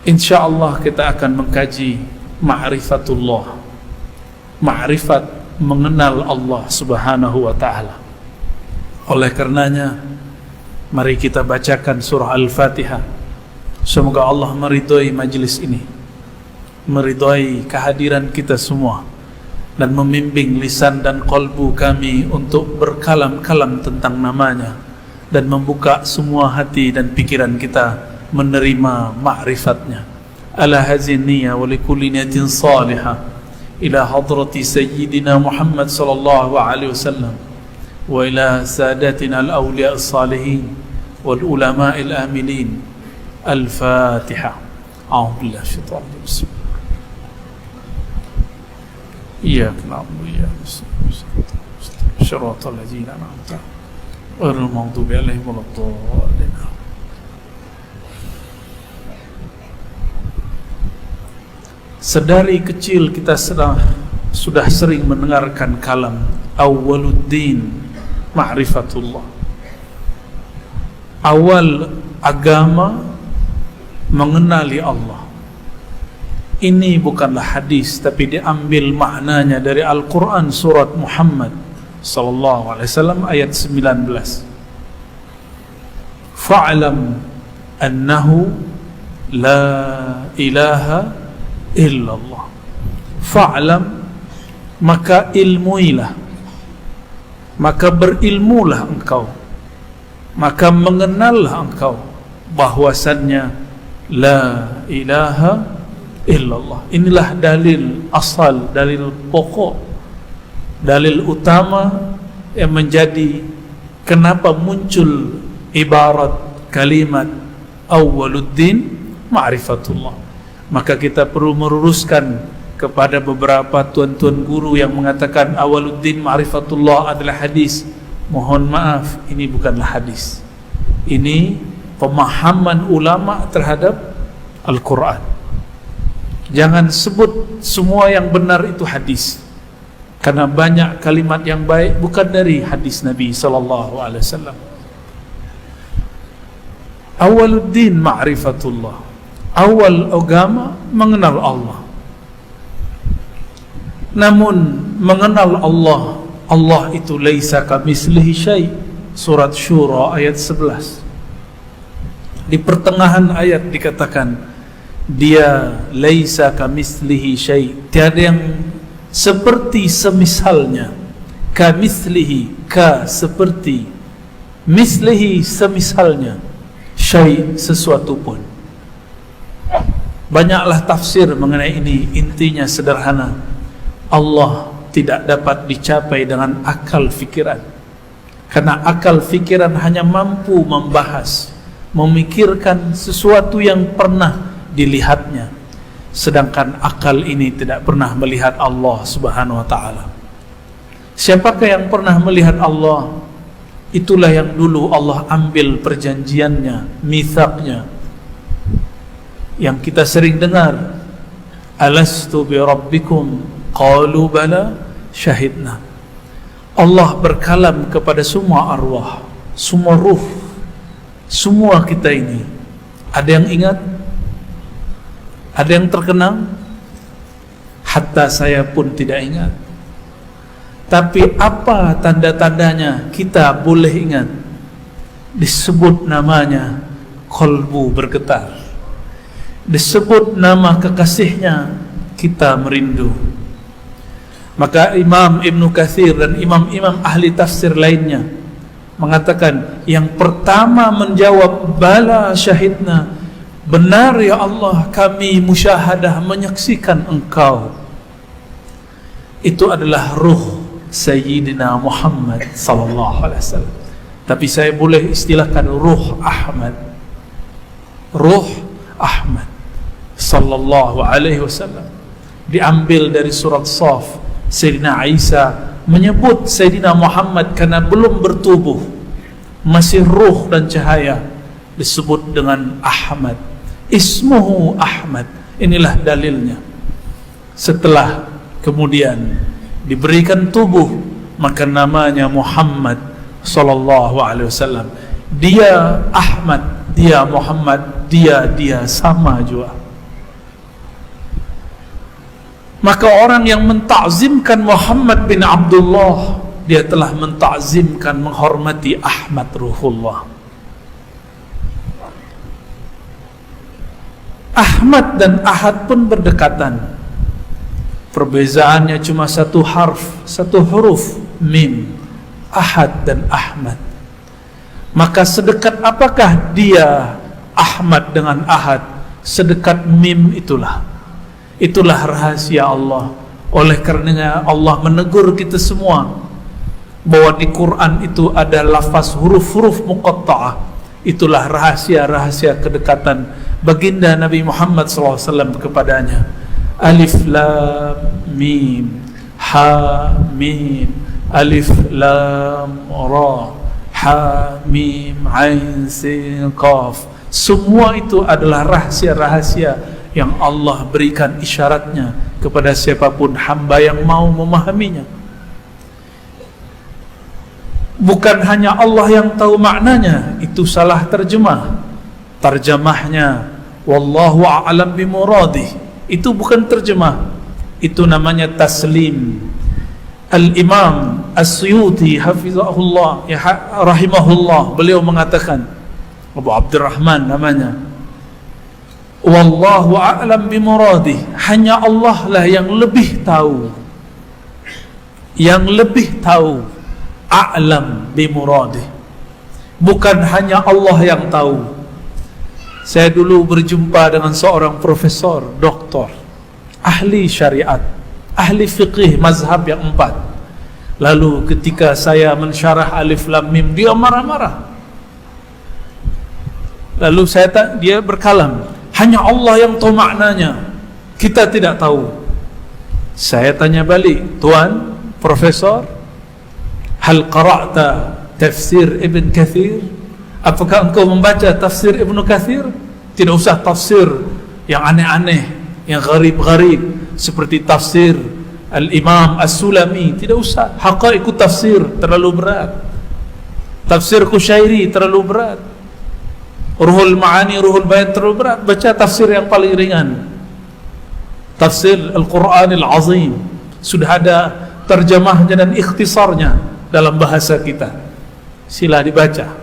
InsyaAllah kita akan mengkaji ma'rifatullah, ma'rifat, mengenal Allah subhanahu wa ta'ala. Oleh karenanya, mari kita bacakan surah Al-Fatihah. Semoga Allah meridhai majlis ini, meridhai kehadiran kita semua, dan membimbing lisan dan qalbu kami untuk berkalam-kalam tentang namanya, dan membuka semua hati dan pikiran kita menerima ma'rifatnya. Ala hazin niyya wa likulli niyatin salihah ila hadrati sayyidina Muhammad sallallahu alaihi wasallam wa ila sadatina al-awliya as-salihin wal ulama al-amilin. Al-Fatiha. A'udzu billahi minasyaitonir rajim. Iyyaka na'budu wa iyyaka nasta'in. Shiratal ladzina an'amta 'alaihim ghairil maghdubi 'alaihim waladdallin. Sedari kecil kita sudah sering mendengarkan kalam awwaluddin ma'rifatullah. Awal agama mengenali Allah. Ini bukanlah hadis, tapi diambil maknanya dari Al-Quran surat Muhammad sallallahu alaihi wasallam ayat 19. Fa'lam annahu la ilaha illallah. Fa'lam, maka ilmuilah, maka berilmulah engkau, maka mengenallah engkau bahwasannya la ilaha illallah. Inilah dalil asal, dalil pokok, dalil utama yang menjadi kenapa muncul ibarat kalimat awwaluddin ma'rifatullah. Maka kita perlu meluruskan kepada beberapa tuan-tuan guru yang mengatakan awaluddin ma'rifatullah adalah hadis. Mohon maaf, ini bukanlah hadis. Ini pemahaman ulama terhadap Al-Quran. Jangan sebut semua yang benar itu hadis, karena banyak kalimat yang baik bukan dari hadis Nabi sallallahu alaihi wasallam. Awaluddin ma'rifatullah, awal agama mengenal Allah. Namun mengenal Allah, Allah itu laisa kamitslihi syai'. Surat Syura ayat 11. Di pertengahan ayat dikatakan dia laisa kamitslihi syai', tiada yang seperti semisalnya. Kamitslihi, ka seperti, mislihi semisalnya, syai' sesuatu pun. Banyaklah tafsir mengenai ini. Intinya sederhana, Allah tidak dapat dicapai dengan akal fikiran, karena akal fikiran hanya mampu membahas, memikirkan sesuatu yang pernah dilihatnya, sedangkan akal ini tidak pernah melihat Allah subhanahu wa ta'ala. Siapakah yang pernah melihat Allah? Itulah yang dulu Allah ambil perjanjiannya, mitsaqnya, yang kita sering dengar, alastu bi rabbikum qalu bala syahidna. Allah berkalam kepada semua arwah, semua ruh, semua kita ini. Ada yang ingat? Ada yang terkenang? Hatta saya pun tidak ingat. Tapi apa tanda-tandanya kita boleh ingat? Disebut namanya, qalbu bergetar. Disebut nama kekasihnya, kita merindu. Maka Imam Ibn Katsir dan imam-imam ahli tafsir lainnya mengatakan, yang pertama menjawab bala syahidna, benar ya Allah, kami musyahadah menyaksikan engkau, itu adalah ruh Sayyidina Muhammad sallallahu alaihi wasallam. Tapi saya boleh istilahkan ruh Ahmad, ruh Ahmad sallallahu alaihi wasallam. Diambil dari surat Shaf. Sayyidina Isa menyebut Sayyidina Muhammad karena belum bertubuh, masih ruh dan cahaya, disebut dengan Ahmad. Ismuhu Ahmad. Inilah dalilnya. Setelah kemudian diberikan tubuh, maka namanya Muhammad sallallahu alaihi wasallam. Dia Ahmad, dia Muhammad, dia sama juga. Maka orang yang mentakzimkan Muhammad bin Abdullah, dia telah mentakzimkan, menghormati Ahmad Ruhullah. Ahmad dan Ahad pun berdekatan. Perbezaannya cuma satu huruf, mim. Ahad dan Ahmad. Maka sedekat apakah dia Ahmad dengan Ahad? Sedekat mim itulah. Itulah rahasia Allah. Oleh karenanya Allah menegur kita semua bahwa di Quran itu ada lafaz huruf-huruf muqatta'ah. Itulah rahasia-rahasia kedekatan baginda Nabi Muhammad SAW kepadanya. Alif lam mim, ha mim, alif lam ra, ha mim ain sin qaf. Semua itu adalah rahasia-rahasia yang Allah berikan isyaratnya kepada siapapun hamba yang mau memahaminya. Bukan hanya Allah yang tahu maknanya, itu salah terjemah. Terjemahnya wallahu a'lam bimuradih, itu bukan terjemah, itu namanya taslim. Al-Imam As-Suyuti hafizahullah ya rahimahullah, beliau mengatakan, Abu Abdurrahman namanya, wallahu a'lam bimuradih, hanya Allah lah yang lebih tahu, yang lebih tahu. A'lam bimuradih, bukan hanya Allah yang tahu. Saya dulu berjumpa dengan seorang profesor, doktor, ahli syariat, ahli fiqih mazhab yang 4. Lalu ketika saya mensyarah alif lam mim, dia marah-marah. Lalu dia berkalam, hanya Allah yang tahu maknanya, kita tidak tahu. Saya tanya balik, tuan profesor, hal qara'ta tafsir Ibn Kathir? Apakah engkau membaca tafsir Ibn Kathir? Tidak usah tafsir yang aneh-aneh, yang gharib-gharib, seperti tafsir Al-Imam As-Sulami. Tidak usah. Haqaiqut tafsir terlalu berat, tafsir Qushairi terlalu berat, Ruhul Ma'ani, Ruhul Bayan terlalu berat. Baca tafsir yang paling ringan, tafsir Al-Quranil Azim. Sudah ada terjemahnya dan ikhtisarnya dalam bahasa kita, sila dibaca.